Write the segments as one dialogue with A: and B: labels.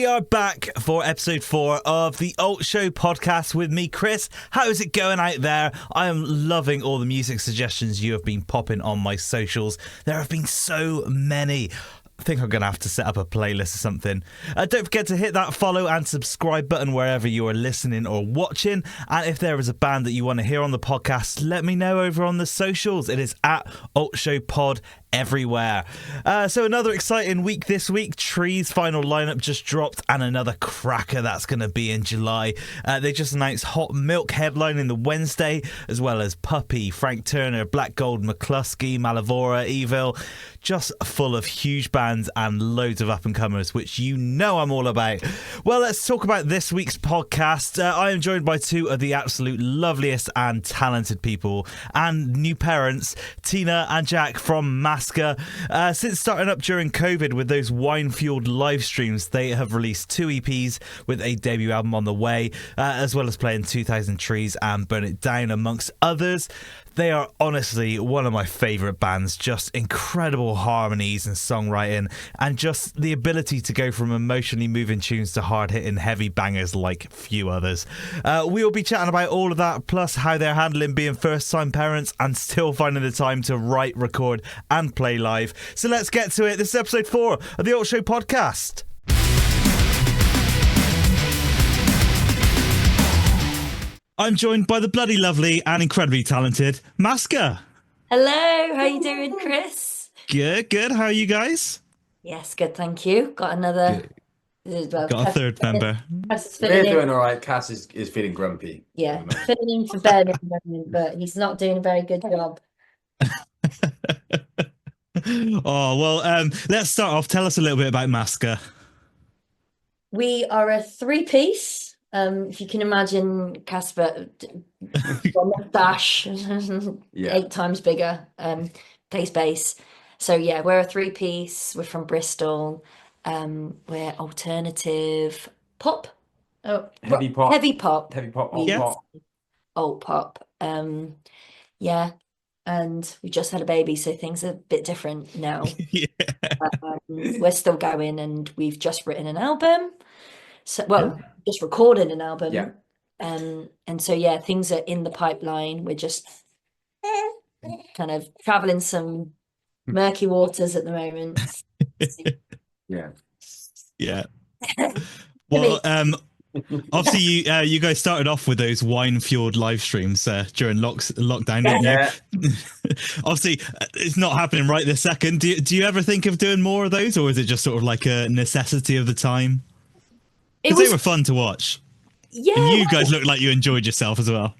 A: We are back for episode 4 of the Alt Show podcast with me, Chris. How's it going out there? I am loving all the music suggestions you have been popping on my socials. There have been so many. I think I'm going to have to set up a playlist or something. Don't forget to hit that follow and subscribe button wherever you are listening or watching. And if there is a band that you want to hear on the podcast, let me know over on the socials. It is at Alt Show Pod everywhere. So another exciting week this week. Tree's final lineup just dropped, and another cracker that's going to be in July. They just announced Hot Milk headlining the Wednesday, as well as Puppy, Frank Turner, Black Gold, McCluskey, Malavora, Evil. Just full of huge bands and loads of up-and-comers, which you know I'm all about. Well, let's talk about this week's podcast. I am joined by two of the absolute loveliest and talented people and new parents, Tina and Jack from Maska. Since starting up during COVID with those wine-fueled live streams, they have released 2 EPs with a debut album on the way, as well as playing 2000 Trees and Burn It Down, amongst others. They are honestly one of my favourite bands, just incredible harmonies and songwriting, and just the ability to go from emotionally moving tunes to hard-hitting heavy bangers like few others. We will be chatting about all of that, plus how they're handling being first-time parents and still finding the time to write, record and play live. So let's get to it. This is episode 4 of the Alt Show podcast. I'm joined by the bloody lovely and incredibly talented Maska.
B: Hello, how you doing, Chris?
A: Good. How are you guys?
B: Yes, good, thank you. Got another.
A: Got a third member.
C: We're doing all right. Cass is feeling grumpy.
B: Yeah, filling in for Ben at the moment, but he's not doing a very good job.
A: Oh, well, let's start off. Tell us a little bit about Maska.
B: We are a 3-piece. If you can imagine Casper on the dash, 8 times bigger, plays bass. So yeah, we're a 3-piece. We're from Bristol. We're alternative pop.
C: Heavy pop.
B: Alt pop. Yeah. And we just had a baby, so things are a bit different now.
A: Yeah.
B: We're still going, and we've just written an album. So, just recorded an album.
C: Yeah.
B: And so, yeah, things are in the pipeline. We're just kind of traveling some murky waters at the moment.
C: Yeah.
A: Well, obviously you guys started off with those wine-fueled live streams during lockdown, didn't you? Obviously, it's not happening right this second. Do you ever think of doing more of those, or is it just sort of like a necessity of the time? Because they were fun to watch.
B: Yeah.
A: And you guys look like you enjoyed yourself as well.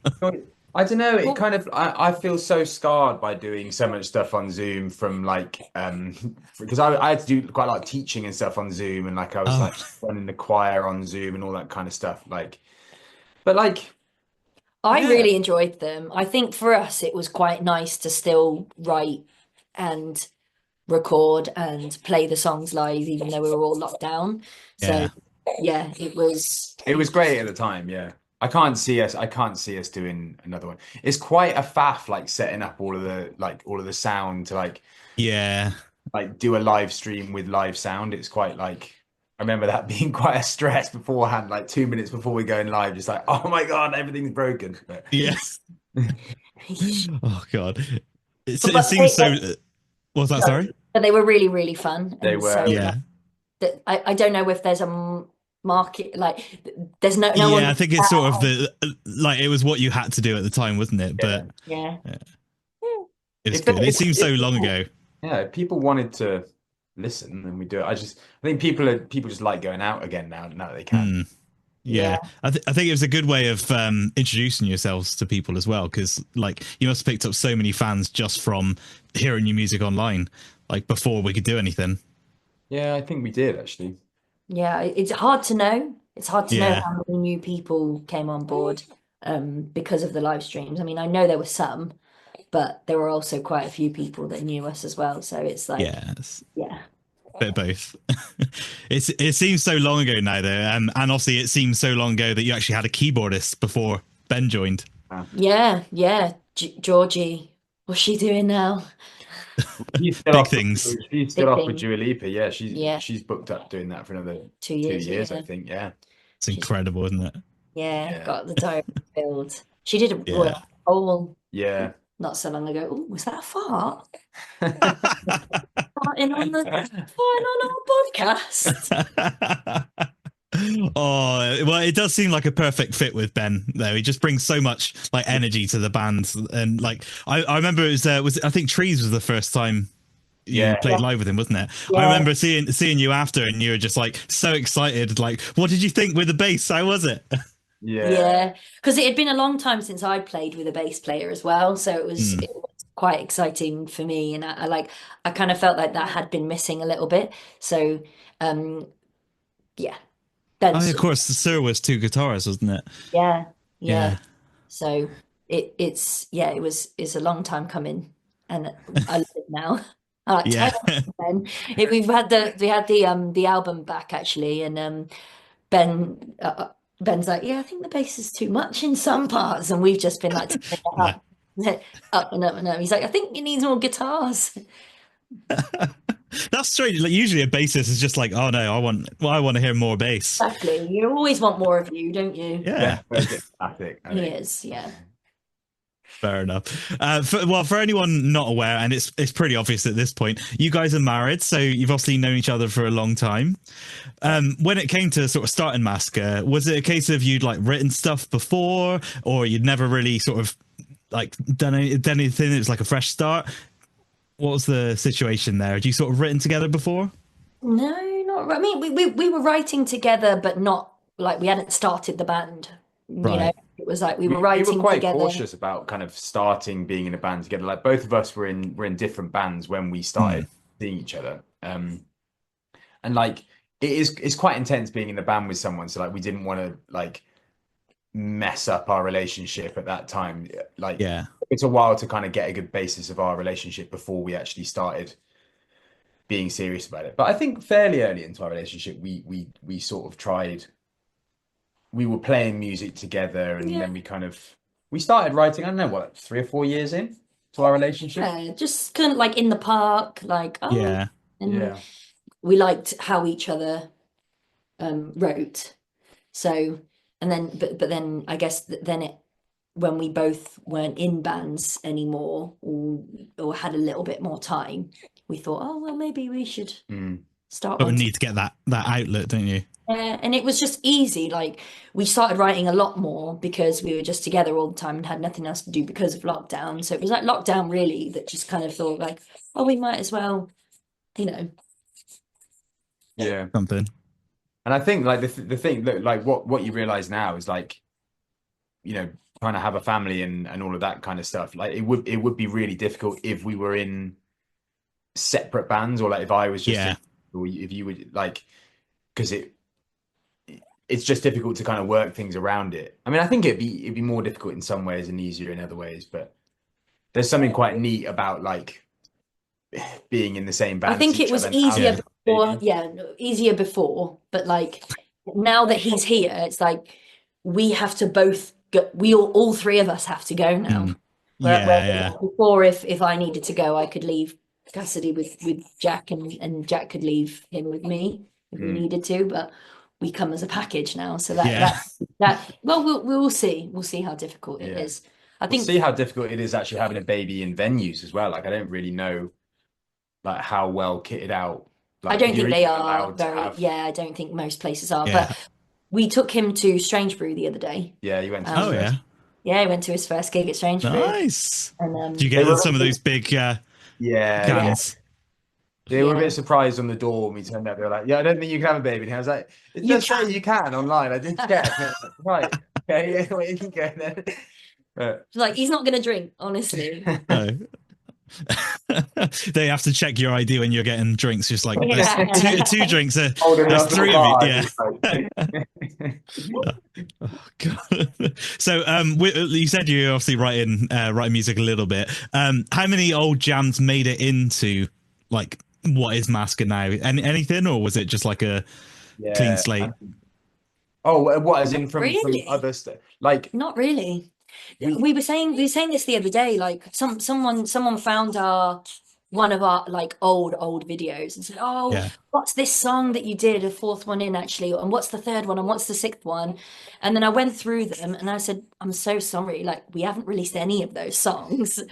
C: I don't know. It kind of, I feel so scarred by doing so much stuff on Zoom from like, because I had to do quite a lot of teaching and stuff on Zoom, and like I was like running the choir on Zoom and all that kind of stuff. Like, but like,
B: I really enjoyed them. I think for us, it was quite nice to still write and record and play the songs live, even though we were all locked down. So yeah, it was
C: great at the time. Yeah. I can't see us doing another one. It's quite a faff, like setting up all of the sound to like do a live stream with live sound. It's quite like, I remember that being quite a stress beforehand, like 2 minutes before we go in live, just like, oh my God, everything's broken. But
A: yes. Oh God. It seems so. What was that? Sorry.
B: But they were really, really fun.
C: They were.
B: So,
A: yeah.
B: I don't know if there's a market, like there's no one.
A: I think it's sort of it was what you had to do at the time, wasn't it? But
B: yeah.
A: It was good. It seems so long ago.
C: Yeah, people wanted to listen, and we do it. I think people just like going out again now that they can.
A: Yeah. I think it was a good way of introducing yourselves to people as well, because like you must have picked up so many fans just from hearing your music online, like before we could do anything.
C: Yeah, I think we did actually.
B: Yeah, it's hard to know. It's hard to know how many new people came on board because of the live streams. I mean, I know there were some, but there were also quite a few people that knew us as well. So it's like, yeah.
A: Bit of both. It seems so long ago now, though, and obviously it seems so long ago that you actually had a keyboardist before Ben joined.
B: Yeah. Georgie, what's she doing now?
C: She's still
A: Big
C: off
A: things.
C: She's still
B: Big
C: off with
B: thing.
C: Dua Lipa. Yeah,
B: Yeah.
C: she's booked up doing that for another
B: 2 years.
C: 2 years,
B: Yeah.
C: I think. Yeah.
A: It's incredible, isn't it?
B: Yeah, got the diary filled. She did a
A: Yeah.
B: poll
C: Yeah.
B: not so long ago. Oh, was that a fart? Farting on our podcast.
A: Oh well, it does seem like a perfect fit with Ben though. He just brings so much like energy to the band, and like I remember it was I think Trees was the first time you played live with him, wasn't it?
B: Yeah.
A: I remember seeing you after, and you were just like so excited. Like, what did you think with the bass? How was it?
B: Yeah, because it had been a long time since I'd played with a bass player as well, so it was quite exciting for me, and I kind of felt like that had been missing a little bit. So, yeah.
A: Oh, of course, the Sir was 2 guitars, wasn't it?
B: Yeah. So it's a long time coming, and I love it now.
A: Yeah.
B: We had the album back actually, and Ben's like, yeah, I think the bass is too much in some parts, and we've just been like up and up and up. He's like, I think it needs more guitars.
A: That's strange. Like usually a bassist is just like, oh no, I want to hear more bass.
B: Exactly. You always want more of you, don't you?
A: Yeah.
B: He is, yeah.
A: Fair enough. For anyone not aware, and it's pretty obvious at this point, you guys are married, so you've obviously known each other for a long time. When it came to sort of starting Massacre, was it a case of you'd like written stuff before, or you'd never really sort of like done anything? It was like a fresh start. What was the situation there? Had you sort of written together before?
B: No, not. I mean, we were writing together, but not like we hadn't started the band.
A: Right.
B: You know, it was like we were writing
C: We were quite
B: together.
C: cautious about kind of being in a band together. Like both of us were in different bands when we started seeing each other. And like it's quite intense being in a band with someone. So like we didn't want to like mess up our relationship at that time. Like it's a while to kind of get a good basis of our relationship before we actually started being serious about it. But I think fairly early into our relationship, we sort of tried. We were playing music together, and then we started writing. I don't know what 3 or 4 years in to our relationship.
B: Yeah, just kind of like in the park, like we liked how each other wrote. So, and then but then I guess when we both weren't in bands anymore, or had a little bit more time, we thought, oh well, maybe we should start.
A: But we need to get that outlet, don't you?
B: And it was just easy. Like we started writing a lot more because we were just together all the time and had nothing else to do because of lockdown. So it was like lockdown really that just kind of thought like, oh, we might as well,
A: something.
C: And I think like the thing that like what you realize now is like, trying to have a family and all of that kind of stuff. Like it would be really difficult if we were in separate bands, or like if I was just or if you would like, because it's just difficult to kind of work things around it. I mean, I think it'd be more difficult in some ways and easier in other ways, but there's something quite neat about like being in the same band.
B: I think it was easier before. Easier before, but like now that he's here, it's like we have to both go. All three of us have to go now. Before, if I needed to go, I could leave Cassidy with Jack, and Jack could leave him with me if we needed to, but we come as a package now. So we'll see. We'll see how difficult it is. We'll see
C: how difficult it is actually having a baby in venues as well. Like I don't really know like how well kitted out. Like,
B: I don't think they are very. I don't think most places are. But we took him to Strange Brew the other day.
C: Yeah, you went to
B: he went to his first gig at Strange Brew.
A: Nice. And did you get some of those big cans?
C: They were a bit surprised on the door when we turned up. They were like, "Yeah, I don't think you can have a baby." And I was like, "It just says you can online." I didn't check. Right? Okay, you can go then.
B: Like he's not going to drink, honestly.
A: No. They have to check your ID when you're getting drinks. Just like two drinks. There's 3 of you. Oh God. So, you said you're obviously writing music a little bit. How many old jams made it into like what is Massacre now? Anything, or was it just like a clean slate?
C: What as in from other stuff? Like
B: not really. We were saying this the other day. Like someone found our one of our like old videos and said, "Oh,
A: Yeah.
B: what's this song that you did? A fourth one in actually, and what's the third one, and what's the sixth one?" And then I went through them and I said, "I'm so sorry, like we haven't released any of those songs.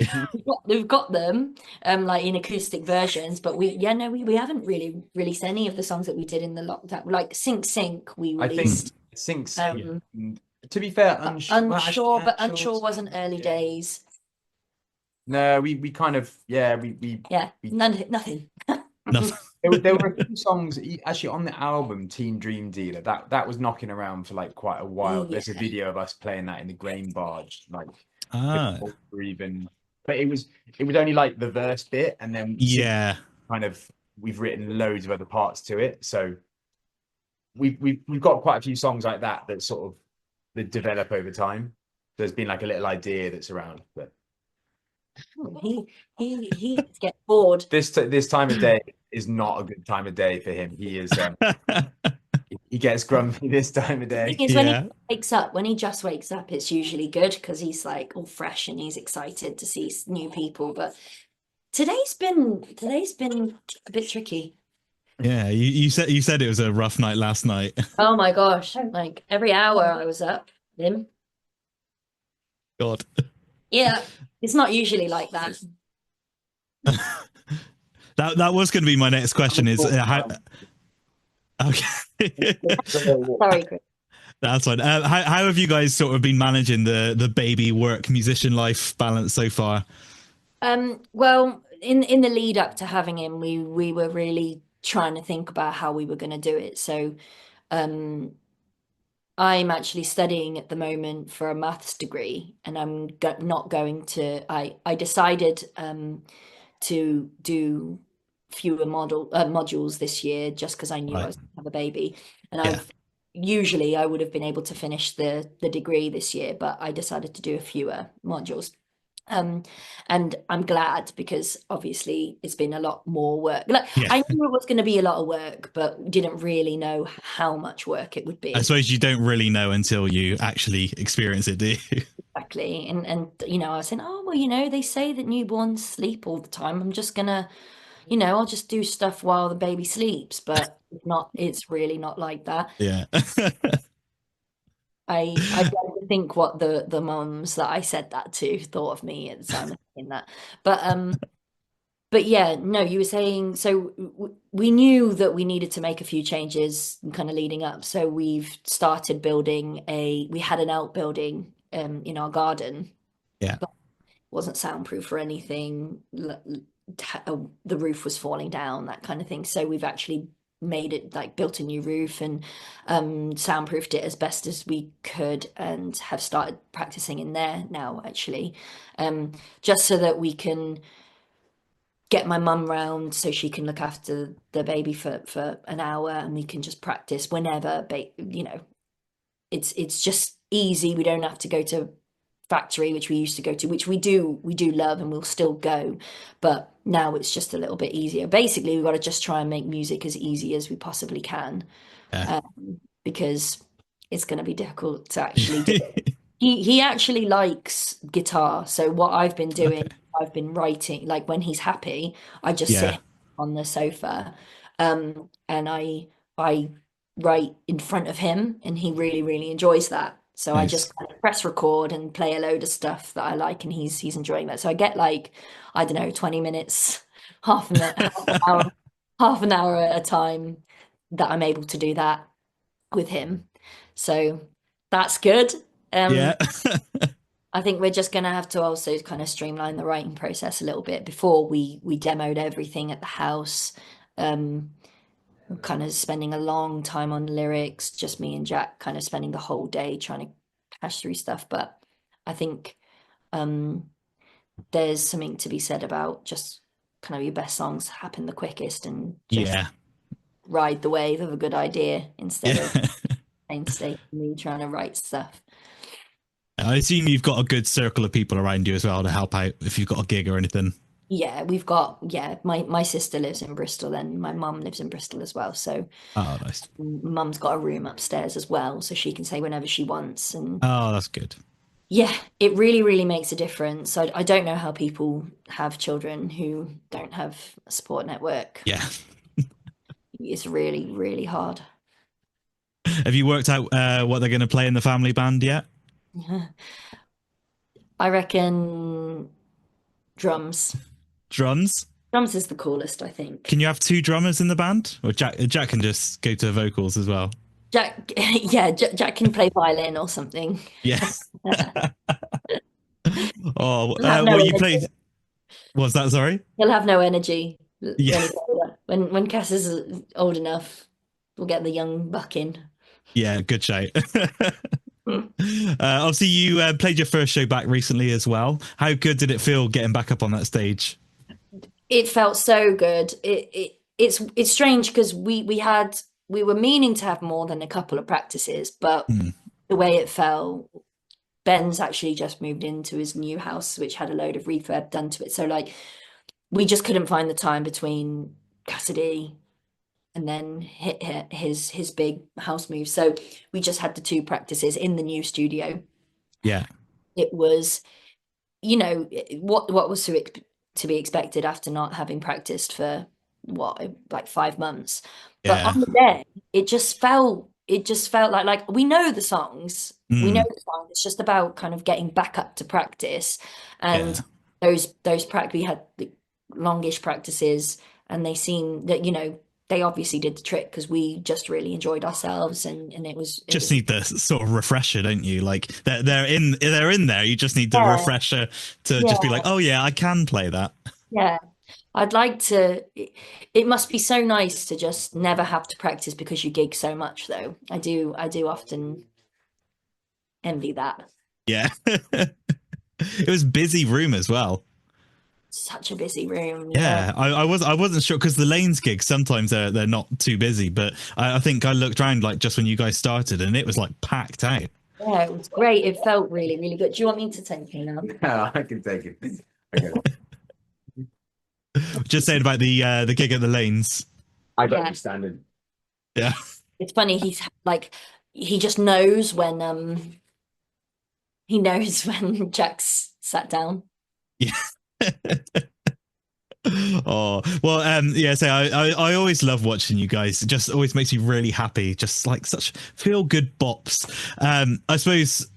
B: We've got them like in acoustic versions, but we haven't really released any of the songs that we did in the lockdown. Like Sync Sync, we
C: I think
B: released.
C: Sync. To be fair,
B: Unsure, but Unsure wasn't early days.
C: No, we kind of
B: nothing.
A: Nothing.
C: There were a few songs actually on the album Team Dream Dealer that was knocking around for like quite a while. There's a video of us playing that in the grain barge, like before even, but it was only like the verse bit, and then kind of we've written loads of other parts to it. So we've got quite a few songs like that sort of that develop over time. There's been like a little idea that's around, but
B: he gets bored.
C: This time of day is not a good time of day for him. He is he gets grumpy this time of day.
B: When he just wakes up, it's usually good because he's like all fresh and he's excited to see new people. But today's been a bit tricky.
A: Yeah, you said it was a rough night last night.
B: Oh my gosh! Like every hour I was up, him.
A: God.
B: Yeah, it's not usually like that.
A: That was going to be my next question. Is how? Okay.
B: Sorry, Chris.
A: That's fine. How have you guys sort of been managing the baby work musician life balance so far?
B: Well, in the lead up to having him, we were really trying to think about how we were going to do it. So, I'm actually studying at the moment for a maths degree, and I'm not going to. I decided to do fewer modules this year just because I knew I was going to have a baby, and usually I would have been able to finish the degree this year, but I decided to do a fewer modules. And I'm glad because obviously it's been a lot more work. I knew it was going to be a lot of work, but didn't really know how much work it would be.
A: I suppose you don't really know until you actually experience it, do you?
B: Exactly. And I was saying, oh, well, they say that newborns sleep all the time. I'm just gonna, I'll just do stuff while the baby sleeps, but it's really not like that.
A: Yeah.
B: I don't think what the mums that I said that to thought of me at the time of saying that. But yeah, no, you were saying, so we knew that we needed to make a few changes kind of leading up. So we've started we had an outbuilding in our garden.
A: Yeah.
B: But it wasn't soundproof or anything. The roof was falling down, that kind of thing. So we've actually made it like built a new roof and soundproofed it as best as we could and have started practicing in there now actually, just so that we can get my mum round so she can look after the baby for an hour and we can just practice whenever, it's just easy. We don't have to go to factory, which we used to go to, which we do love and we'll still go, but now it's just a little bit easier. Basically, we've got to just try and make music as easy as we possibly can, because it's going to be difficult to actually do it. He actually likes guitar, so what I've been doing, I've been writing, like when he's happy, I just sit on the sofa, and I write in front of him, and he really, really enjoys that. So nice. I just kind of press record and play a load of stuff that I like, and he's enjoying that. So I get like, I don't know, 20 minutes, half an hour at a time that I'm able to do that with him. So that's good. I think we're just going to have to also kind of streamline the writing process a little bit. Before we demoed everything at the house, kind of spending a long time on lyrics, just me and Jack kind of spending the whole day trying to hash through stuff. But I think there's something to be said about just kind of your best songs happen the quickest and just ride the wave of a good idea instead of painstakingly trying to write stuff.
A: I assume you've got a good circle of people around you as well to help out if you've got a gig or anything.
B: Yeah, we've got, my sister lives in Bristol and my mum lives in Bristol as well. So
A: nice.
B: Mum's got a room upstairs as well, so she can say whenever she wants. And
A: that's good.
B: Yeah, it really, really makes a difference. I don't know how people have children who don't have a support network.
A: Yeah.
B: It's really, really hard.
A: Have you worked out what they're going to play in the family band yet?
B: I reckon drums.
A: Drums?
B: Drums is the coolest, I think.
A: Can you have two drummers in the band? Or Jack can just go to vocals as well?
B: Jack, yeah, Jack can play violin or something.
A: Yeah. Oh,
B: No
A: well, you
B: energy.
A: played. Was that, sorry?
B: He'll have no energy
A: Yeah.
B: when Cass is old enough. We'll get the young buck in.
A: Yeah, good shout. Obviously, you played your first show back recently as well. How good did it feel getting back up on that stage?
B: It felt so good. It's strange because we were meaning to have more than a couple of practices, but the way it fell, Ben's actually just moved into his new house, which had a load of refurb done to it. So like, we just couldn't find the time between Cassidy and then his big house move. So we just had the two practices in the new studio.
A: Yeah.
B: It was, what was to be expected after not having practiced for like 5 months. But on the day, it just felt like we know the songs. We know the songs. It's just about kind of getting back up to practice. And those we had the longish practices, and they seem that, they obviously did the trick because we just really enjoyed ourselves, and it was
A: need the sort of refresher, don't you? Like they're in there. You just need the refresher to just be like, oh yeah, I can play that.
B: Yeah, I'd like to. It must be so nice to just never have to practice because you gig so much, though. I do often envy that.
A: Yeah, it was busy room as well.
B: Such a busy room.
A: Yeah, I wasn't sure because the Lanes gigs sometimes they're not too busy, but I think I looked around like just when you guys started and it was like packed out.
B: Yeah, it was great. It felt really, really good. Do you want me to take it now?
C: No, I can take it. Okay.
A: Just saying about the gig at the Lanes.
C: I don't understand it.
A: Yeah,
B: it's funny. He's like, he just knows when Jack's sat down.
A: Yeah. Oh well, yeah. So I always love watching you guys. It just always makes me really happy. Just like such feel good bops. I suppose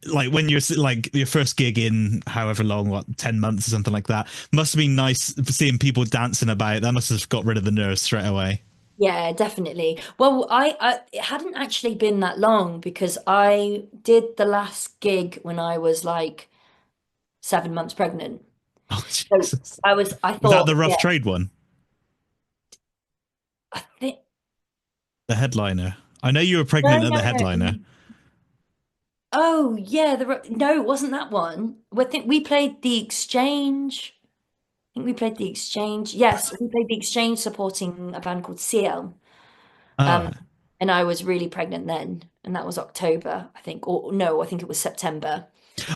A: like when you're like your first gig in however long, 10 months or something like that, must have been nice seeing people dancing about. That must have got rid of the nerves straight away.
B: Yeah, definitely. Well, it hadn't actually been that long because I did the last gig when I was like 7 months pregnant.
A: Oh, Jesus.
B: So I thought,
A: was that the Rough Trade one?
B: I think
A: the headliner. I know you were pregnant at the headliner.
B: Oh yeah, no, it wasn't that one. I think we played the Exchange. I think we played the Exchange. Yes, we played the Exchange supporting a band called CL. And I was really pregnant then, and that was October, I think. Or no, I think it was September.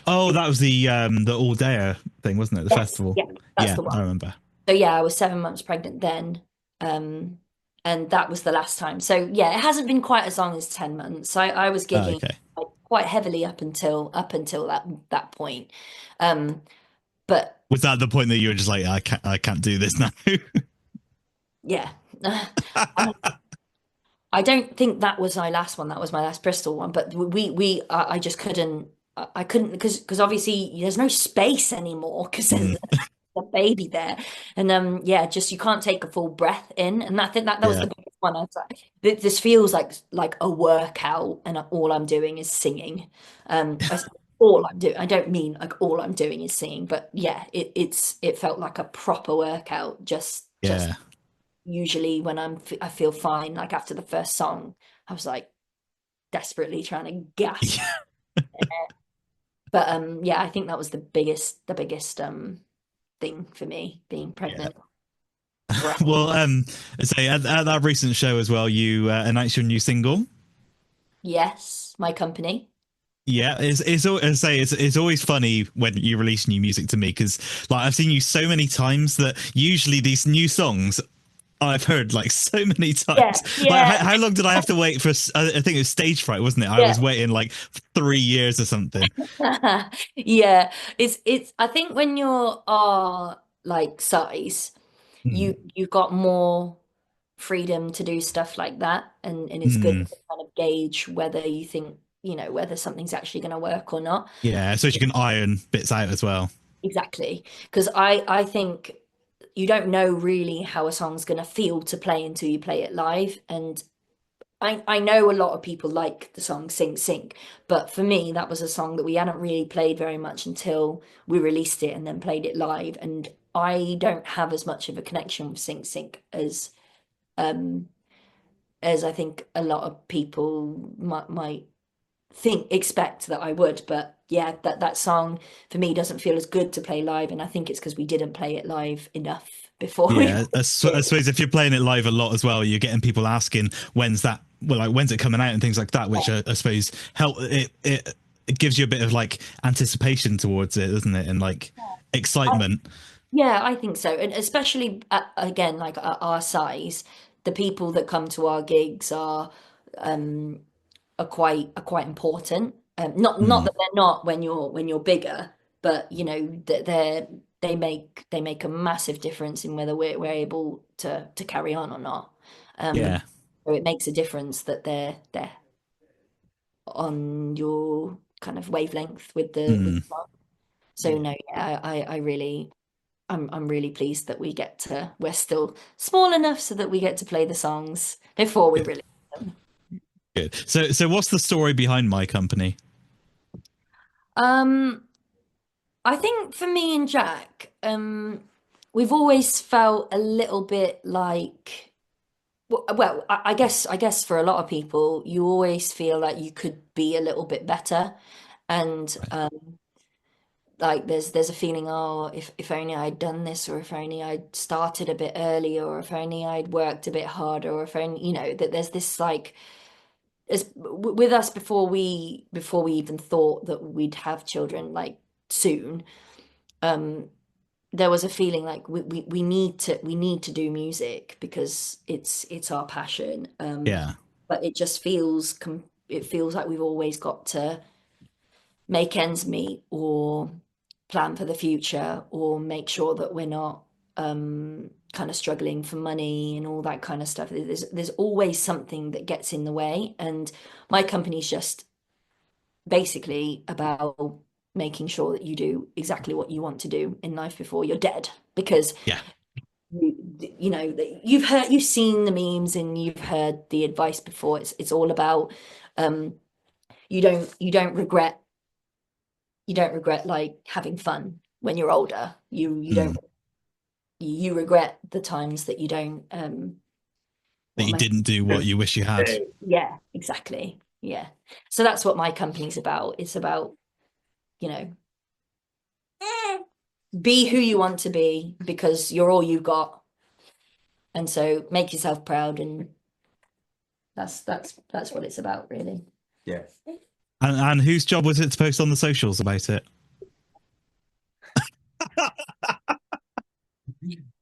A: Oh, that was the All Dayer thing, wasn't it? The festival.
B: Yeah, that's the one.
A: I remember.
B: So yeah, I was 7 months pregnant then. And that was the last time. So yeah, it hasn't been quite as long as 10 months. I was gigging like, quite heavily up until that point. But
A: was that the point that you were just like, I can't do this now?
B: Yeah. I don't think that was my last one. That was my last Bristol one. But I just couldn't. I couldn't because obviously there's no space anymore because there's a baby there, and just you can't take a full breath in, and I think that was the biggest one. I was like, this feels like a workout, and all I'm doing is singing. All I'm doing, I don't mean like all I'm doing is singing, but yeah, it felt like a proper workout. Just usually when I feel fine, like after the first song, I was like desperately trying to gasp. But I think that was the biggest thing for me, being pregnant.
A: Yeah. Well, say at that recent show as well, you announced your new single.
B: Yes, My Company.
A: Yeah, it's always funny when you release new music to me because like I've seen you so many times that usually these new songs I've heard like so many times.
B: Yeah, yeah.
A: Like, how long did I have to wait for? I think it was stage fright, wasn't it? I was waiting like 3 years or something.
B: Yeah, it's. I think when you're our like size, you've got more freedom to do stuff like that, and it's good to kind of gauge whether you think, whether something's actually going to work or not.
A: Yeah, so you can iron bits out as well.
B: Exactly, because I think you don't know really how a song's going to feel to play until you play it live. And I know a lot of people like the song Sing Sync, but for me, that was a song that we hadn't really played very much until we released it and then played it live. And I don't have as much of a connection with Sing Sync as I think a lot of people might expect that I would. But yeah, that song for me doesn't feel as good to play live, and I think it's because we didn't play it live enough before.
A: Yeah, I suppose if you're playing it live a lot as well, you're getting people asking when's it coming out and things like that, which I suppose help it gives you a bit of like anticipation towards it, doesn't it, and like excitement.
B: Yeah, I think so, and especially again, like at our size, the people that come to our gigs are quite important. Not that they're not when you're bigger, but that they make a massive difference in whether we're able to carry on or not. So it makes a difference that they're on your kind of wavelength with the song. So no, yeah, I'm really pleased that we're still small enough so that we get to play the songs before we release them.
A: Good. So what's the story behind My Company?
B: I think for me and Jack, we've always felt a little bit like, well, I guess for a lot of people, you always feel like you could be a little bit better, and like there's a feeling, oh, if only I'd done this, or if only I'd started a bit earlier, or if only I'd worked a bit harder, or if only that there's this like, with us before we even thought that we'd have children like soon. There was a feeling like we need to do music because it's our passion. But it just feels like we've always got to make ends meet, or plan for the future, or make sure that we're not kind of struggling for money and all that kind of stuff. There's always something that gets in the way, and My Company's just basically about making sure that you do exactly what you want to do in life before you're dead, because you've seen the memes and you've heard the advice before. It's all about you don't regret like having fun when you're older. You regret the times that you don't
A: that you didn't do what you wish you had.
B: Yeah, exactly. Yeah. So that's what My Company's about. It's about, be who you want to be, because you're all you got. And so make yourself proud, and that's what it's about, really.
C: Yeah.
A: And whose job was it to post on the socials about it?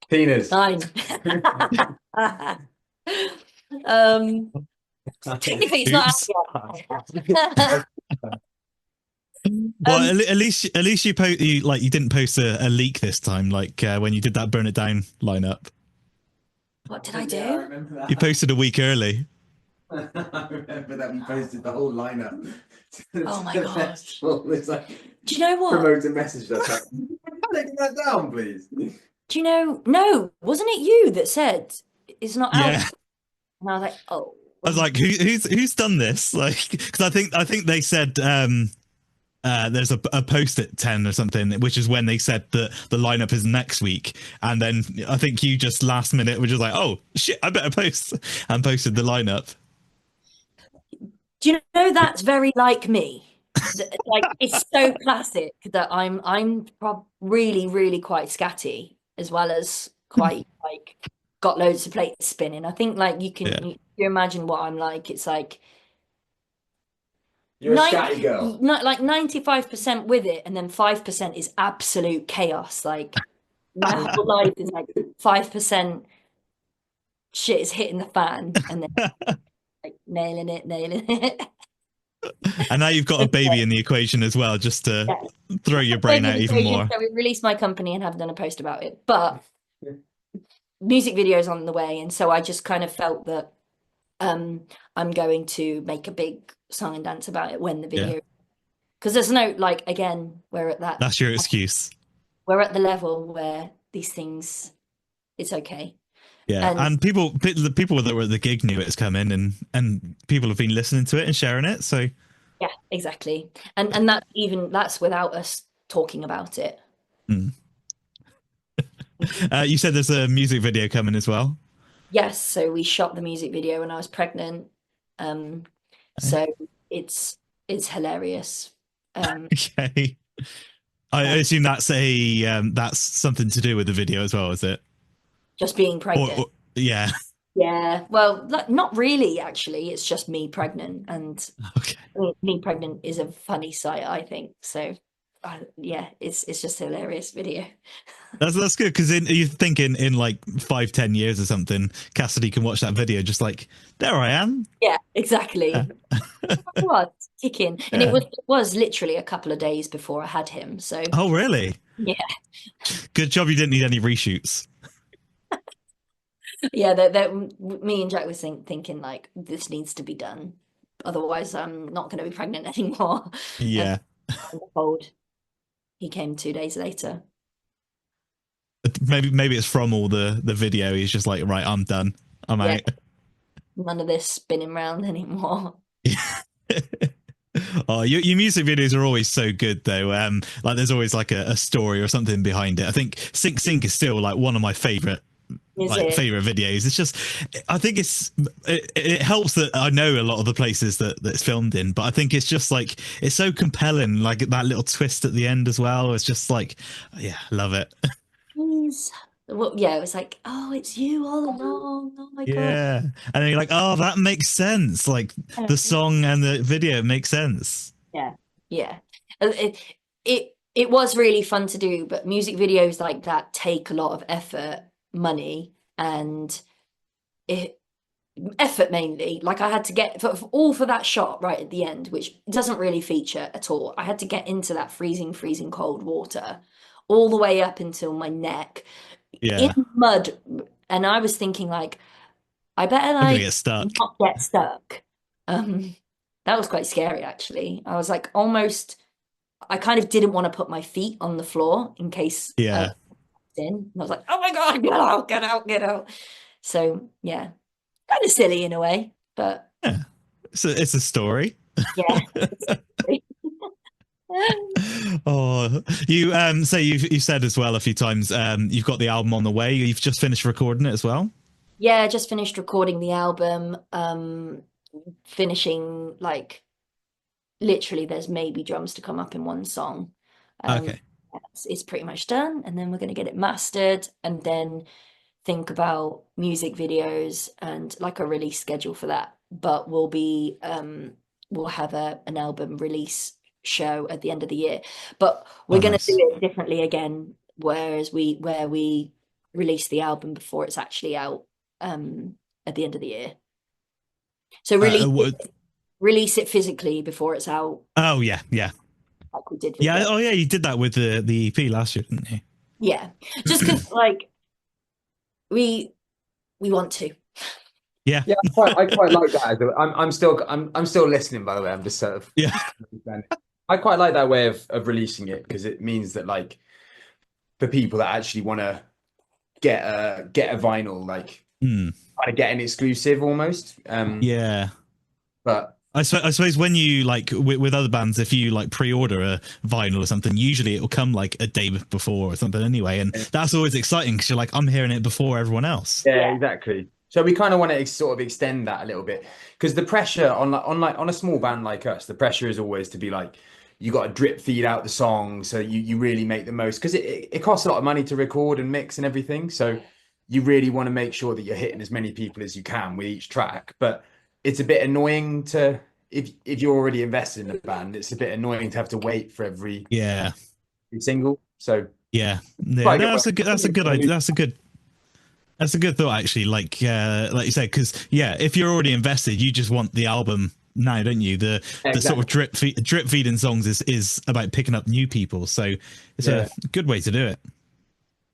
C: Tina's.
B: Fine. Technically it's not out yet.
A: Well, at least you didn't post a leak this time, like when you did that Burn It Down lineup.
B: What did I do?
A: You posted a week early.
C: I remember that we posted the whole lineup.
B: Oh my god!
C: It's like,
B: do you know what?
C: Promote a message that's like, taking that down, please.
B: Do you know? No, wasn't it you that said it's not out?
A: Yeah.
B: And I was like, oh.
A: I was like, who's done this? Like, because I think they said there's a post at 10 or something, which is when they said that the lineup is next week, and then I think you just last minute were just like, oh shit, I better post, and posted the lineup.
B: Do you know, that's very like me? Like, it's so classic that I'm really, really quite scatty, as well as quite like got loads of plates spinning. I think like you imagine what I'm like. It's like
C: you're a scatty girl.
B: Like 95% with it, and then 5% is absolute chaos. Like my whole life is like 5% shit is hitting the fan, and then like nailing it.
A: And now you've got a baby in the equation as well, just to
B: Yeah.
A: throw your brain out even more.
B: So we released my company and have done a post about it, but music videos on the way, and so I just kind of felt that I'm going to make a big song and dance about it when the video, because there's no, like, again, we're at that.
A: That's your excuse.
B: We're at the level where these things, it's okay.
A: Yeah, and the people that were at the gig knew it's coming, and people have been listening to it and sharing it. So
B: yeah, exactly, and that's without us talking about it.
A: You said there's a music video coming as well.
B: Yes, so we shot the music video when I was pregnant. So it's hilarious.
A: Okay, I assume that's that's something to do with the video as well, is it?
B: Just being pregnant.
A: Yeah.
B: Yeah. Well, not really, actually. It's just me pregnant, and
A: okay.
B: I mean, me pregnant is a funny sight, I think. So, yeah, it's just a hilarious video.
A: That's good, because you think in like 5-10 years or something, Cassidy can watch that video just like, there I am.
B: Yeah, exactly. What kicking, and it was literally a couple of days before I had him. So.
A: Oh really?
B: Yeah.
A: Good job you didn't need any reshoots.
B: Yeah, me and Jack was thinking like, this needs to be done, otherwise I'm not going to be pregnant anymore.
A: Yeah.
B: Cold. He came 2 days later.
A: Maybe it's from all the video. He's just like, right, I'm done. I'm out.
B: None of this spinning round anymore.
A: Oh, your music videos are always so good though. Like there's always like a story or something behind it. I think Sync Sync is still like one of my favorite videos. It's just, I think it helps that I know a lot of the places that it's filmed in, but I think it's just like, it's so compelling, like that little twist at the end as well. It's just like, yeah, love it.
B: Well, yeah, it was like, oh, it's you all along. Oh my god.
A: Yeah, and then you're like, oh, that makes sense. Like the song and the video makes sense.
B: Yeah. It was really fun to do, but music videos like that take a lot of effort, money, and effort mainly. Like I had to get for that shot right at the end, which doesn't really feature at all. I had to get into that freezing cold water all the way up until my neck in mud, and I was thinking like, I better like not get stuck. That was quite scary actually. I was like, almost, I kind of didn't want to put my feet on the floor in case in. And I was like, oh my god, get out. So yeah, kind of silly in a way, but
A: yeah, it's a story.
B: Yeah.
A: Oh, you so you said as well a few times you've got the album on the way. You've just finished recording it as well.
B: Yeah, just finished recording the album. Finishing, like, literally there's maybe drums to come up in one song.
A: Okay,
B: it's pretty much done, and then we're going to get it mastered, and then think about music videos and like a release schedule for that. But we'll have an album release show at the end of the year, but we're going to do it differently again, where we release the album before it's actually out at the end of the year. So release it physically before it's out.
A: Oh yeah,
B: like we did.
A: You did that with the EP last year, didn't you?
B: Yeah, just because like we want to.
A: Yeah,
C: I quite like that. I'm still listening, by the way. I'm just sort of I quite like that way of releasing it, because it means that, like, for people that actually want to get a vinyl, like kind of get an exclusive almost. But
A: I suppose when you like with other bands, if you like pre-order a vinyl or something, usually it will come like a day before or something anyway, and that's always exciting because you're like, I'm hearing it before everyone else.
C: Yeah, exactly. So we kind of want to sort of extend that a little bit, because the pressure on a small band like us, the pressure is always to be like, you got to drip feed out the song, so you really make the most, because it costs a lot of money to record and mix and everything. So you really want to make sure that you're hitting as many people as you can with each track. But it's a bit annoying to, if you're already invested in a band, it's a bit annoying to have to wait for every single. So
A: that's a good idea. That's a good thought, actually. Like you said, because if you're already invested, you just want the album now, don't you? The sort of drip feeding songs is about picking up new people, so it's a good way to do it.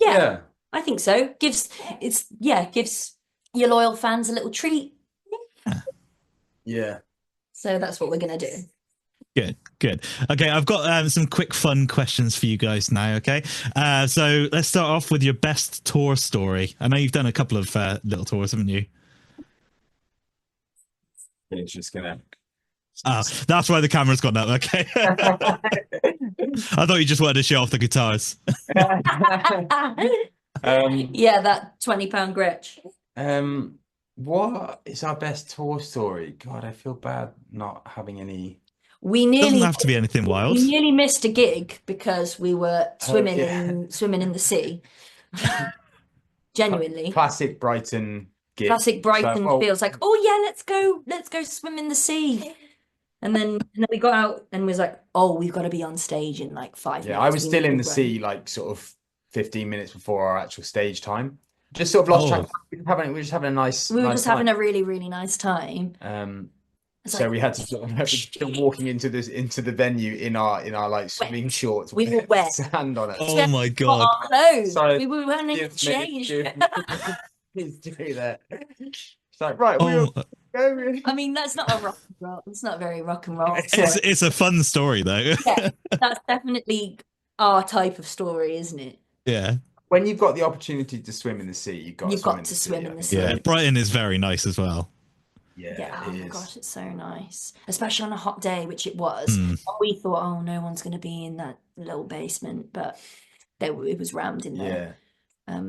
B: Yeah, I think so. Gives your loyal fans a little treat.
C: Yeah.
B: So that's what we're gonna do.
A: Good. Okay, I've got some quick fun questions for you guys now. Okay, so let's start off with your best tour story. I know you've done a couple of little tours, haven't you?
C: It's just gonna.
A: Oh, that's why the camera's gone up. Okay. I thought you just wanted to show off the guitars.
B: That £20 Gretsch.
C: What is our best tour story? God, I feel bad not having any.
A: Doesn't have to be anything wild.
B: We nearly missed a gig because we were swimming in the sea. Genuinely.
C: Classic Brighton gig.
B: Classic Brighton feels like, oh yeah, let's go swim in the sea. And then we got out and was like, oh, we've got to be on stage in like 5 minutes.
C: Yeah, I was still in the sea like sort of 15 minutes before our actual stage time. Just sort of lost track. We were just having a nice.
B: We were just having a really, really nice time.
C: So we had to sort of walking into the venue in our like swimming shorts.
B: We were wet.
C: Sand on it.
A: Oh my god!
B: Our clothes. Sorry, we were wearing a change.
C: Please do that. It's like right.
B: I mean, that's not a rock and roll. It's not very rock and roll.
A: It's a fun story though.
B: Yeah, that's definitely our type of story, isn't it?
A: Yeah.
C: When you've got the opportunity to swim in the sea, you've got to swim in the sea.
A: Yeah, Brighton is very nice as well.
B: Yeah, oh my gosh, it's so nice, especially on a hot day, which it was. We thought, oh, no one's going to be in that little basement, but it was rammed in there.
A: Yeah.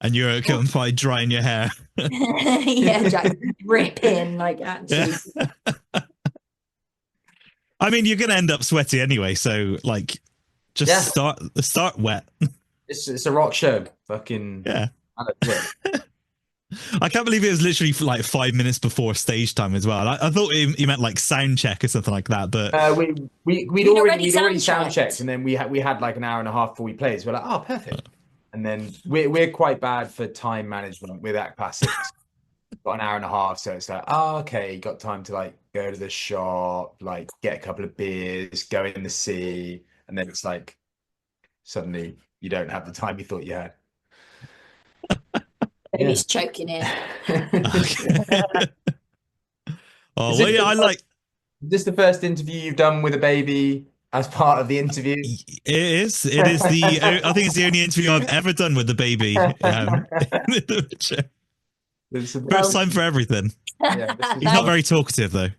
A: And you're fine drying your hair.
B: Yeah, Jack, rip in like actually.
A: I mean, you're going to end up sweaty anyway, so like, just start wet.
C: It's a rock show, fucking
A: I can't believe it was literally like 5 minutes before stage time as well. I thought he meant like sound check or something like that, but
C: we'd already sound checked, and then we had like an hour and a half before we played. So we're like, oh, perfect. And then we're quite bad for time management with Act Classics. Got an hour and a half, so it's like, oh, okay, got time to like go to the shop, like get a couple of beers, go in the sea, and then it's like suddenly you don't have the time you thought you had.
B: He's choking it.
A: Oh, well, yeah, I like.
C: Is this the first interview you've done with a baby as part of the interview?
A: It is. I think it's the only interview I've ever done with the baby. First time for everything.
C: Yeah,
A: he's not very talkative though.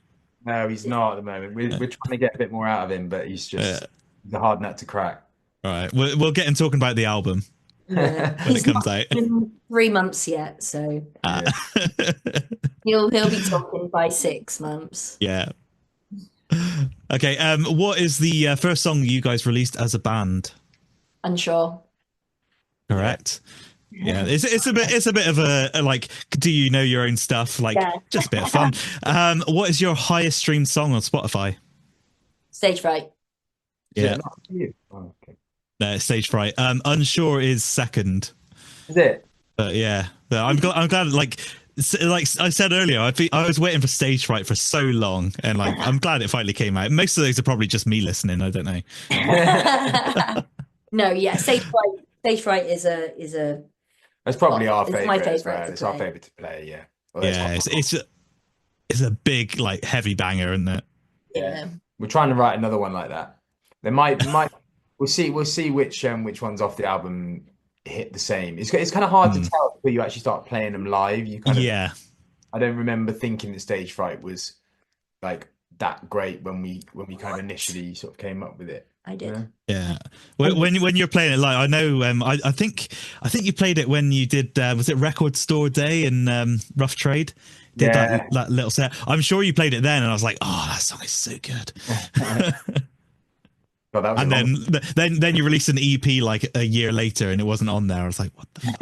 C: No, he's not at the moment. We're trying to get a bit more out of him, but he's just he's a hard nut to crack.
A: All right, we'll get him talking about the album. When it comes out.
B: Been 3 months yet, so he'll be talking by 6 months.
A: Yeah. Okay. What is the first song you guys released as a band?
B: Unsure.
A: Correct. Yeah, it's a bit of a like, do you know your own stuff? Like, just a bit of fun. What is your highest streamed song on Spotify?
B: Stage Fright.
A: Yeah. Stage Fright. Unsure is second.
C: Is it?
A: Yeah. I'm glad. Like I said earlier, I was waiting for Stage Fright for so long, and like I'm glad it finally came out. Most of those are probably just me listening. I don't know.
B: No, yeah. Stage Fright is a.
C: It's probably our favorite.
B: It's my favorite.
C: It's our favorite to play. Yeah.
A: Well, yeah. It's a big like heavy banger, isn't it?
B: Yeah.
C: We're trying to write another one like that. There might. We'll see which ones off the album hit the same. It's kind of hard to tell until you actually start playing them live. You kind of I don't remember thinking that Stage Fright was like that great when we kind of initially sort of came up with it.
B: I did.
A: Yeah. When you're playing it live, I know. I think you played it when you did. Was it Record Store Day in Rough Trade? Did that little set? I'm sure you played it then, and I was like, oh, that song is so good.
C: God,
A: and then you released an EP like a year later, and it wasn't on there. I was like, what the fuck?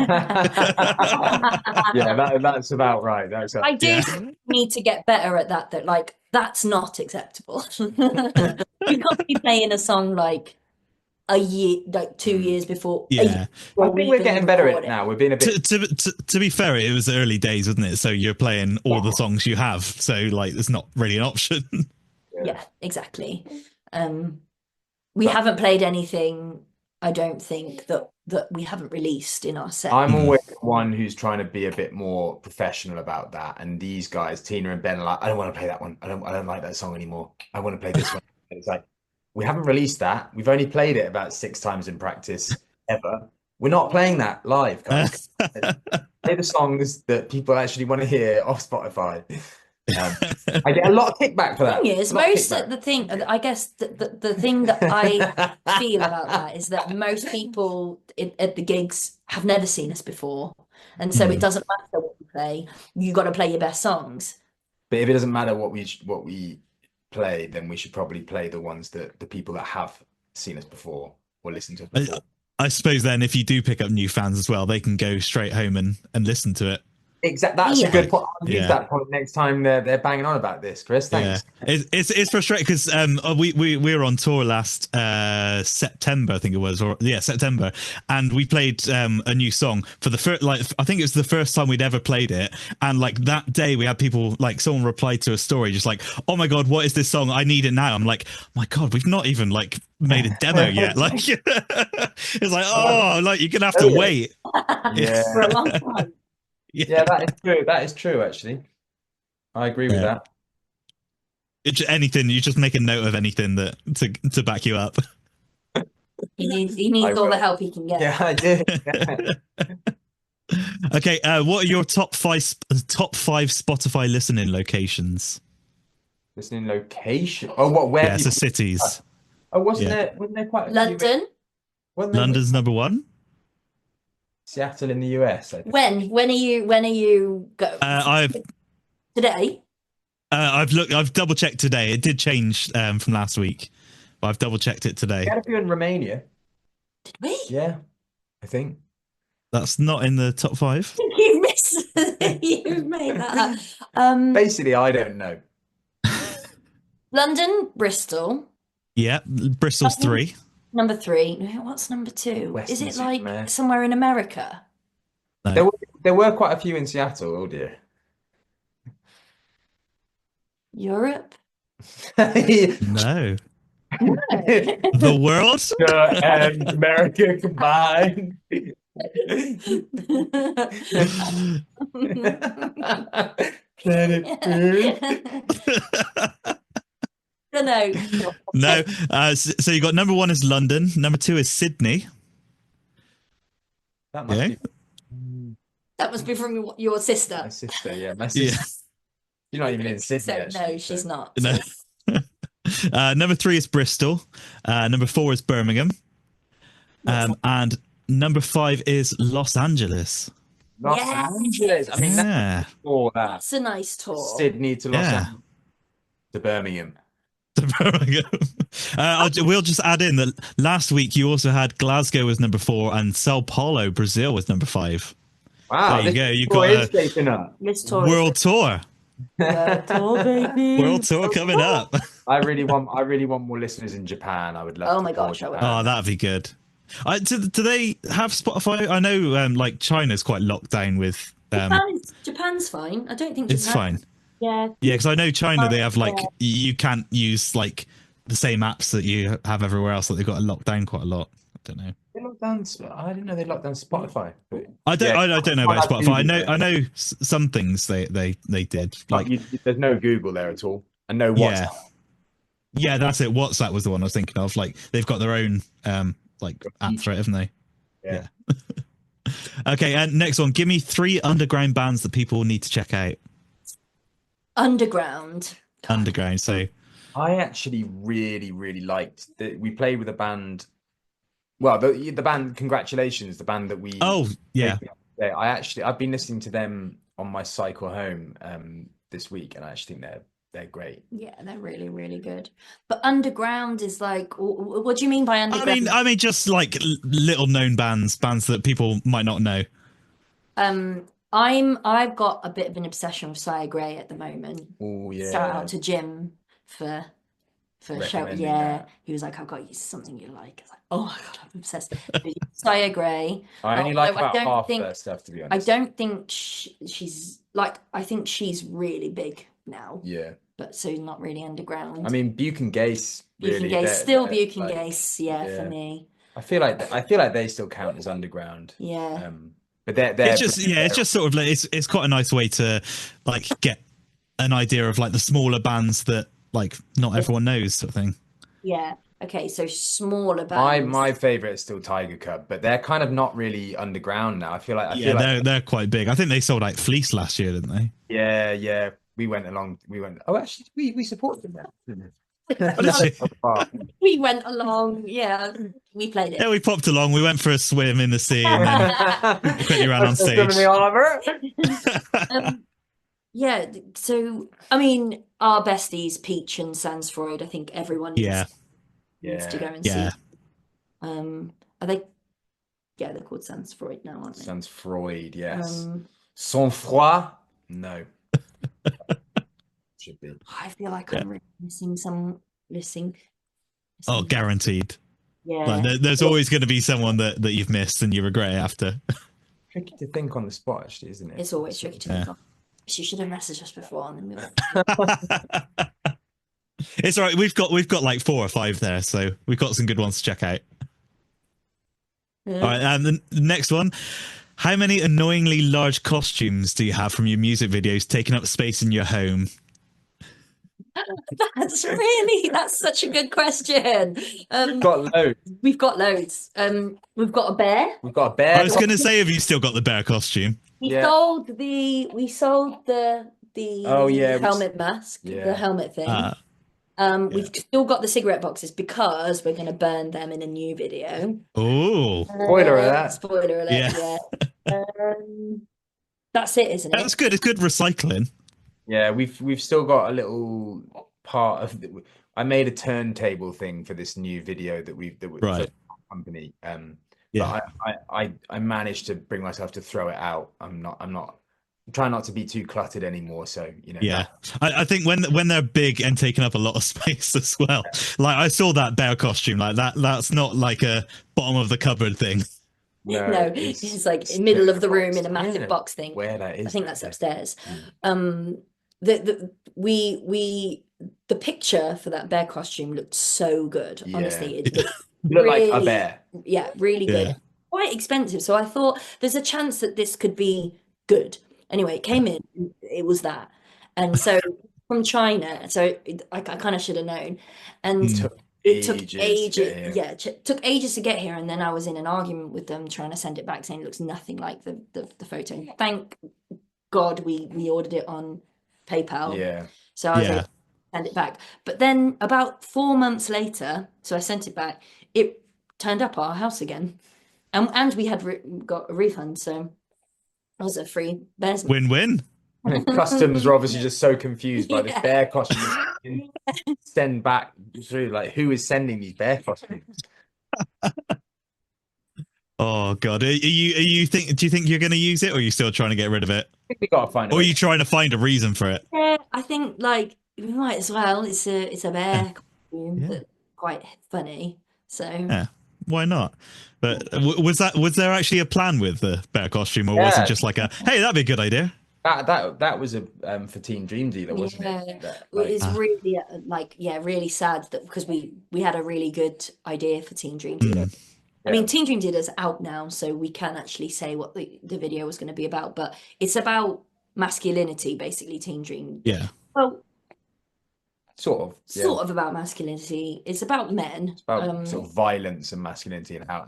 C: Yeah, that's about right.
B: I do need to get better at that. That like that's not acceptable. You can't be playing a song like a year, like 2 years before.
A: Yeah,
C: I think we're getting better at it now. We're being a bit.
A: To be fair, it was early days, wasn't it? So you're playing all the songs you have. So like, it's not really an option.
B: Yeah, exactly. We haven't played anything, I don't think, that we haven't released in our set.
C: I'm always one who's trying to be a bit more professional about that. And these guys, Tina and Ben, are like, I don't want to play that one. I don't like that song anymore. I want to play this one. And it's like, we haven't released that. We've only played it about 6 times in practice ever. We're not playing that live, guys. Play the songs that people actually want to hear off Spotify. I get a lot of kickback for that.
B: The thing is, I guess the thing that I feel about that is that most people at the gigs have never seen us before, and so it doesn't matter what we play. You got to play your best songs.
C: But if it doesn't matter what we play, then we should probably play the ones that the people that have seen us before or listened to us before.
A: I suppose then if you do pick up new fans as well, they can go straight home and listen to it.
C: Exactly. That's a good point. I'll use that point next time they're banging on about this, Chris. Thanks.
A: Yeah. It's frustrating because we were on tour last September, I think it was, September, and we played a new song for the first, like, I think it was the first time we'd ever played it, and like that day we had people, like, someone replied to a story just like, oh my god, what is this song? I need it now. I'm like, my god, we've not even like made a demo yet. Like it's like, oh, like you're gonna have to wait.
B: For a long time.
C: Yeah, that is true. That is true, actually. I agree with that.
A: Anything, you just make a note of anything that to back you up.
B: He needs all the help he can get.
C: Yeah, I do.
A: Okay, what are your top five Spotify listening locations?
C: Listening location? Oh, what? Where?
A: Yeah, so cities.
C: Oh, wasn't there quite a
B: London?
A: London's number one.
C: Seattle in the US. I think.
B: When are you go? Today.
A: I've double checked today. It did change from last week, but I've double checked it today.
C: We had a few in Romania.
B: Did we?
C: Yeah, I think.
A: That's not in the top 5.
B: You missed. You made that up.
C: Basically, I don't know.
B: London, Bristol.
A: Yeah, Bristol's 3.
B: Number 3. What's number 2?
C: Western
B: Is it like
C: Superman.
B: somewhere in America?
A: No.
C: There were quite a few in Seattle. Oh dear.
B: Europe?
A: No. The world?
C: And America combined. Planet Earth.
B: No.
A: So you got number 1 is London. Number 2 is Sydney.
C: That must be.
B: That must be from your sister.
C: My sister, yeah. My sister. Yeah. You're not even in Sydney.
B: So, no, she's not.
A: No. Number 3 is Bristol. Number 4 is Birmingham. And number 5 is Los Angeles.
C: Los Angeles. I mean,
B: that's a nice tour.
C: Sydney to Los Angeles to Birmingham.
A: We'll just add in that last week you also had Glasgow as number 4 and Sao Paulo, Brazil, was number 5.
C: Wow,
A: there you go. You got a world tour.
B: Baby.
A: World tour coming up.
C: I really want more listeners in Japan. I would love.
B: Oh my gosh,
A: oh, that'd be good. Do they have Spotify? I know, like China's quite locked down with.
B: Japan's fine. I don't think
A: it's fine.
B: Yeah,
A: because I know China, they have like you can't use like the same apps that you have everywhere else. That they've got to lock down quite a lot. I don't know.
C: They locked down. I didn't know they locked down Spotify.
A: I don't know about Spotify. I know some things they did. Like
C: there's no Google there at all, and no WhatsApp.
A: Yeah, that's it. WhatsApp was the one I was thinking of. Like they've got their own like app for it, haven't they?
C: Yeah.
A: Okay, and next one. Give me 3 underground bands that people need to check out.
B: Underground.
A: So
C: I actually really liked that we played with a band. Well, the band Congratulations, the band that we.
A: Oh yeah.
C: I've been listening to them on my cycle home this week, and I actually think they're great.
B: Yeah, they're really, really good. But underground is like, what do you mean by underground?
A: I mean, just like little known bands that people might not know.
B: I've got a bit of an obsession with Sire Grey at the moment.
C: Oh yeah.
B: Shout out to Jim for for show. Yeah, he was like, "I've got you something you like." I was like, "Oh my god, I'm obsessed." Saya Gray.
C: I only like about half their stuff, to be honest.
B: I don't think she's like. I think she's really big now.
C: Yeah.
B: But so not really underground.
C: I mean, Buke and Gase. Really,
B: Buke and Gase, still Buke and Gase. Yeah, for me.
C: I feel like they still count as underground.
B: Yeah.
C: But they're
A: it's just sort of like it's quite a nice way to like get an idea of like the smaller bands that like not everyone knows, sort of thing.
B: Yeah. Okay, so smaller bands.
C: My favorite is still Tiger Cub, but they're kind of not really underground now. I feel like
A: they're quite big. I think they sold like Fleece last year, didn't they?
C: Yeah. We went along. Oh, actually, we supported them.
B: We went along. Yeah, we played it.
A: Yeah, we popped along. We went for a swim in the sea, and then we quickly ran on stage.
B: Yeah, so I mean, our besties, Peach and Sans Freud. I think everyone needs to go and see. Are they? Yeah, they're called Sans Freud now, aren't they?
C: Sans Freud, yes. Sans Froid, no. Should be.
B: I feel like I'm really missing some.
A: Oh, guaranteed.
B: Yeah.
A: Like, there's always going to be someone that you've missed and you regret it after.
C: Tricky to think on the spot, actually, isn't it?
B: It's always tricky to think on. She should have messaged us before, and then we went.
A: It's all right. We've got like 4 or 5 there, so we've got some good ones to check out. Yeah. All right, and the next one. How many annoyingly large costumes do you have from your music videos taking up space in your home?
B: That's such a good question.
C: We've got loads.
B: We've got loads. We've got a bear.
A: I was going to say, have you still got the bear costume?
B: We sold the helmet mask, the helmet thing. We've still got the cigarette boxes because we're going to burn them in a new video.
A: Oh,
C: spoiler alert!
B: Spoiler alert! Yeah. That's it, isn't it?
A: That's good. It's good recycling.
C: Yeah, we've still got a little part of. I made a turntable thing for this new video that
A: right.
C: company. But I managed to bring myself to throw it out. I'm trying not to be too cluttered anymore. So
A: Yeah, I think when they're big and taking up a lot of space as well. Like I saw that bear costume, like that's not like a bottom of the cupboard thing.
B: No, it's like in the middle of the room in a massive box thing.
C: Where that is,
B: I think that's upstairs. The picture for that bear costume looked so good. Honestly, it looked
C: really, like a bear.
B: Yeah, really good. Quite expensive. So I thought there's a chance that this could be good. Anyway, it came in. It was that, and so from China. So I kind of should have known, and it took ages. Yeah, it took ages to get here, and then I was in an argument with them trying to send it back, saying it looks nothing like the photo. Thank God we ordered it on PayPal.
C: Yeah.
B: So I was able to send it back. But then about 4 months later, so I sent it back, it turned up at our house again. And we had got a refund, so it was a free bears.
A: Win-win.
C: Customs are obviously just so confused by this bear costume. Send back through, like, who is sending these bear costumes?
A: Oh God, do you think you're going to use it, or are you still trying to get rid of it?
C: I think we got to find.
A: Or are you trying to find a reason for it?
B: Yeah, I think like we might as well. It's a bear costume that's quite funny. So
A: yeah, why not? But was there actually a plan with the bear costume, or was it just like a hey, that'd be a good idea?
C: That was a for Team Dream Dealer, wasn't it?
B: It's really really sad that because we had a really good idea for Team Dream Dealer. I mean, Team Dream Dealer's out now, so we can actually say what the video was going to be about. But it's about masculinity, basically. Team Dream.
A: Yeah.
B: Well,
C: sort
B: of about masculinity. It's about men.
C: It's about sort of violence and masculinity and how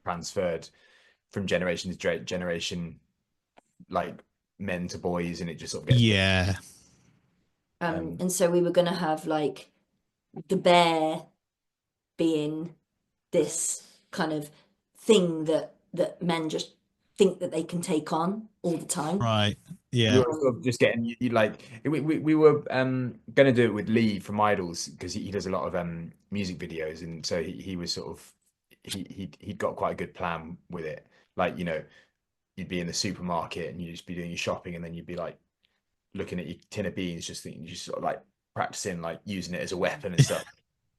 C: transferred from generation to generation, like men to boys, and it just sort of gets
B: and so we were going to have like the bear being this kind of thing that men just think that they can take on all the time.
A: Right. Yeah.
C: We were sort of just getting you like we were going to do it with Lee from Idols because he does a lot of music videos, and so he was sort of he'd got quite a good plan with it. Like, you'd be in the supermarket and you'd just be doing your shopping, and then you'd be like looking at your tin of beans, just sort of like practicing like using it as a weapon and stuff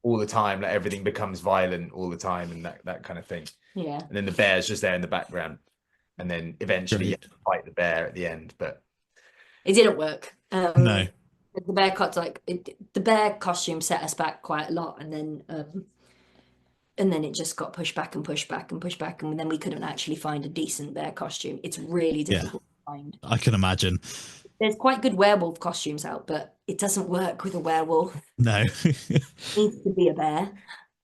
C: all the time. Like everything becomes violent all the time and that kind of thing.
B: Yeah.
C: And then the bear's just there in the background, and then eventually you have to fight the bear at the end. But
B: it didn't work.
A: No.
B: The bear the bear costume set us back quite a lot, and then it just got pushed back and pushed back and pushed back, and then we couldn't actually find a decent bear costume. It's really difficult to find.
A: I can imagine.
B: There's quite good werewolf costumes out, but it doesn't work with a werewolf.
A: No.
B: It needs to be a bear.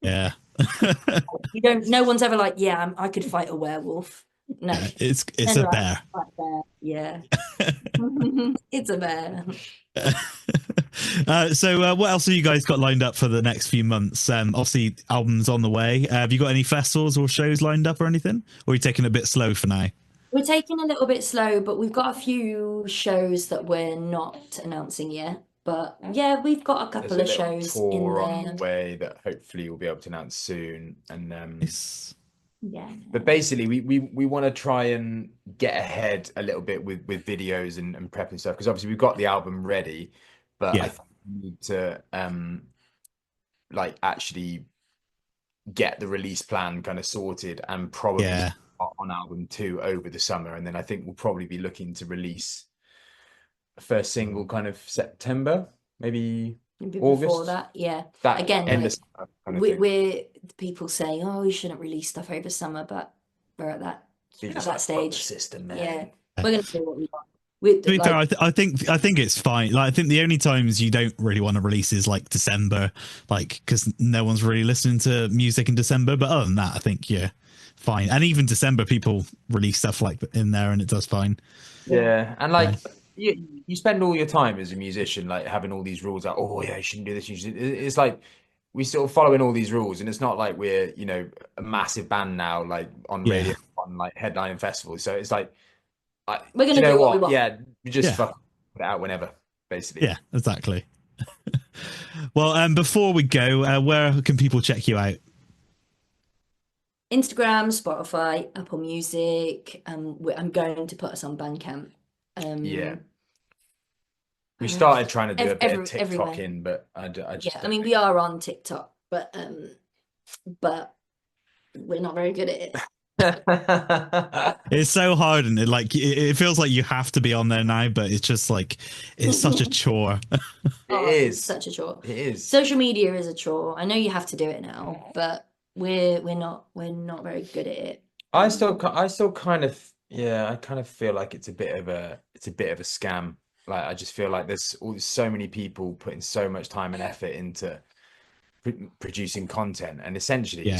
A: Yeah.
B: No one's ever like, yeah, I could fight a werewolf. No.
A: Yeah, it's a bear.
B: Yeah. It's a bear.
A: So what else have you guys got lined up for the next few months? Obviously albums on the way. Have you got any festivals or shows lined up or anything? Or are you taking it a bit slow for now?
B: We're taking a little bit slow, but we've got a few shows that we're not announcing yet. But yeah, we've got a couple of shows in there
C: on the way that hopefully we'll be able to announce soon. And
B: yeah.
C: But basically we want to try and get ahead a little bit with videos and prep and stuff, because obviously we've got the album ready, but I think we need to like actually get the release plan kind of sorted and probably on album 2 over the summer. And then I think we'll probably be looking to release a first single kind of September, maybe August.
B: Before that, yeah.
C: That
B: again,
C: end
B: like,
C: of summer kind of
B: we're people saying, oh, you shouldn't release stuff over summer, but we're at that stage.
C: System, man.
B: Yeah, we're gonna do what we want.
A: To be fair, I think it's fine. Like, I think the only times you don't really want to release is like December, like because no one's really listening to music in December. But other than that, I think fine. And even December, people release stuff like in there, and it does fine.
C: Yeah, and like you spend all your time as a musician like having all these rules like, oh yeah, you shouldn't do this. It's like we still following all these rules, and it's not like we're a massive band now, like on radio, on like headlining festivals. So it's like.
B: We're gonna do what we want.
C: Yeah, we just put it out whenever, basically.
A: Yeah, exactly. Well, before we go, where can people check you out?
B: Instagram, Spotify, Apple Music. I'm going to put us on Bandcamp.
C: We started trying to do a bit of TikToking, but I just.
B: I mean, we are on TikTok, but we're not very good at it.
A: It's so hard, and it feels like you have to be on there now, but it's just like it's such a chore.
C: It's
B: such a chore.
C: It is.
B: Social media is a chore. I know you have to do it now, but we're not very good at it.
C: I still kind of I kind of feel like it's a bit of a scam. Like I just feel like there's so many people putting so much time and effort into producing content, and essentially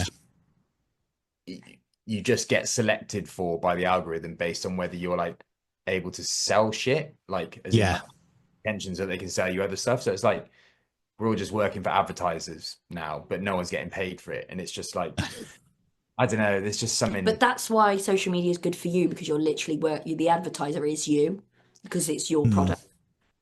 C: you just get selected for by the algorithm based on whether you're like able to sell shit, like as intentions that they can sell you other stuff. So it's like we're all just working for advertisers now, but no one's getting paid for it, and it's just like I don't know. There's just something.
B: But that's why social media is good for you, because you're literally the advertiser is you, because it's your product.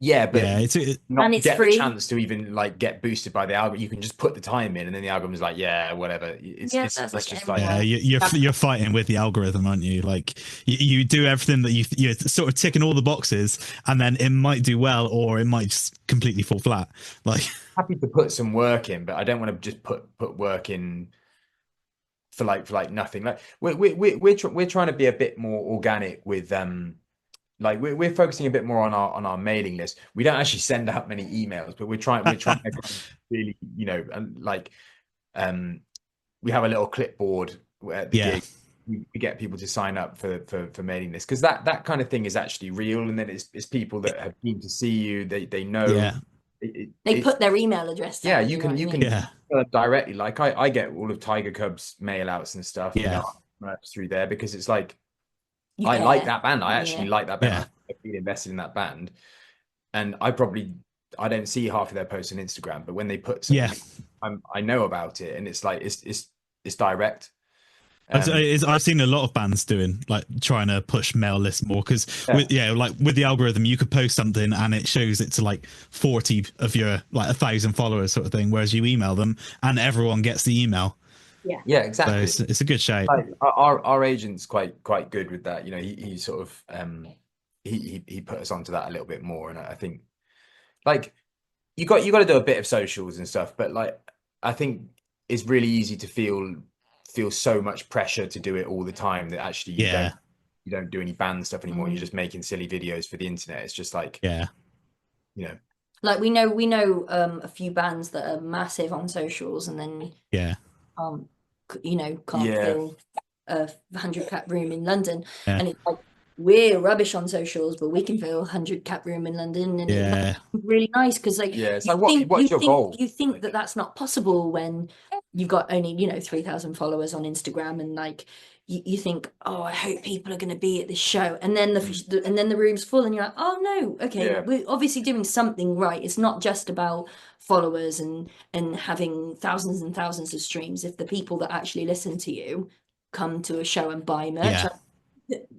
C: Yeah, but
A: it's
C: free. The chance to even like get boosted by the algorithm. You can just put the time in, and then the algorithm's like, whatever. It's just like
A: you're fighting with the algorithm, aren't you? Like you do everything that you're sort of ticking all the boxes, and then it might do well, or it might just completely fall flat. Like
C: happy to put some work in, but I don't want to just put work in for like nothing. Like we're trying to be a bit more organic with like we're focusing a bit more on our mailing list. We don't actually send out many emails, but we're trying to really, we have a little clipboard at the gig. We get people to sign up for mailing lists, because that kind of thing is actually real, and then it's people that have been to see you. They know.
A: Yeah.
B: They put their email address down.
C: Yeah, you can directly. Like I get all of Tiger Cub's mail outs and stuff. Through there, because it's like. I like that band. I actually like that band. I've been invested in that band, and I don't see half of their posts on Instagram, but when they put something, I know about it, and it's like it's direct.
A: I've seen a lot of bands doing like trying to push mail lists more, because with the algorithm, you could post something and it shows it to like 40 of your like 1,000 followers sort of thing, whereas you email them and everyone gets the email.
B: Yeah,
C: exactly.
A: So it's a good shout.
C: Like, our agent's quite good with that. He sort of he put us onto that a little bit more, and I think like you got to do a bit of socials and stuff, but like I think it's really easy to feel so much pressure to do it all the time that actually you don't do any band stuff anymore. You're just making silly videos for the internet. It's just like, you know,
B: like we know a few bands that are massive on socials and then can't fill a 100-cap room in London, and it's like we're rubbish on socials, but we can fill a 100-cap room in London, and it's really nice because like
C: it's like what's your goal?
B: You think that that's not possible when you've got only 3,000 followers on Instagram, and like you think, oh, I hope people are going to be at this show, and then the room's full, and you're like, oh no, okay, we're obviously doing something right. It's not just about followers and having thousands and thousands of streams. If the people that actually listen to you come to a show and buy merch,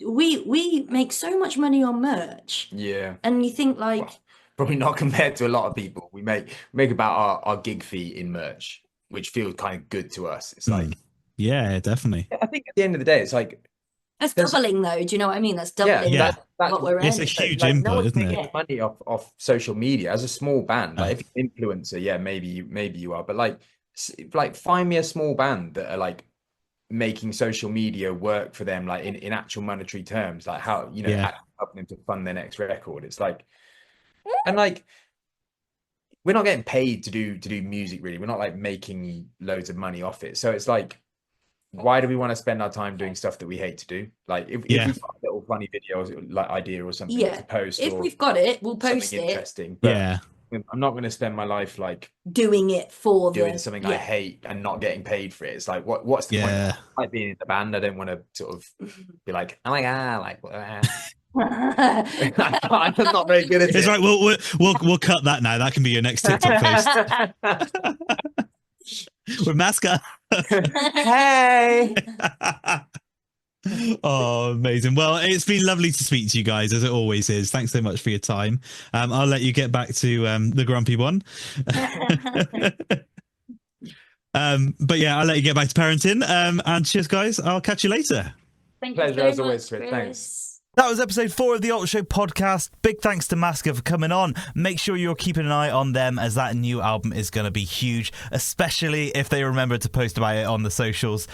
B: we make so much money on merch. And you think like, well,
C: probably not compared to a lot of people. We make about our gig fee in merch, which feels kind of good to us. It's like,
D: yeah, definitely.
C: I think at the end of the day, it's like
B: that's doubling, though. Do you know what I mean? That's doubling. That's what we're
D: it's
B: earning.
D: a huge input, isn't it?
C: Money off social media as a small band. Like if you're an influencer, maybe you are, but like find me a small band that are like making social media work for them, like in actual monetary terms, like how helping them to fund their next record. It's like, and like we're not getting paid to do music, really. We're not like making loads of money off it. So it's like, why do we want to spend our time doing stuff that we hate to do? Like if we've got a little funny video like idea or something to post,
B: if we've got it, we'll post it.
C: Interesting, but I'm not going to spend my life like
B: doing it for
C: doing something I hate and not getting paid for it. It's like, what's the point? Like being in the band, I don't want to sort of be like, oh my god, like. I'm not very good at it.
D: It's like we'll cut that now. That can be your next TikTok post. With Masca.
C: Hey.
D: Oh, amazing. Well, it's been lovely to speak to you guys, as it always is. Thanks so much for your time. I'll let you get back to the grumpy one. But yeah, I'll let you get back to parenting. And cheers, guys. I'll catch you later.
C: Pleasure as always, Chris. Thanks.
A: That was episode 4 of the Alt Show podcast. Big thanks to Masca for coming on. Make sure you're keeping an eye on them, as that new album is going to be huge, especially if they remember to post about it on the socials.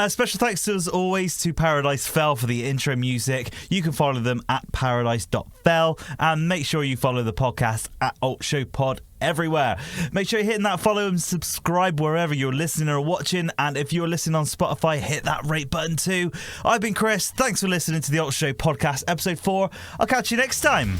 A: Special thanks to, as always, to Paradise Fell for the intro music. You can follow them at paradise.fell, and make sure you follow the podcast at Alt Show Pod everywhere. Make sure you're hitting that follow and subscribe wherever you're listening or watching, and if you're listening on Spotify, hit that rate button too. I've been Chris. Thanks for listening to the Alt Show podcast episode 4. I'll catch you next time.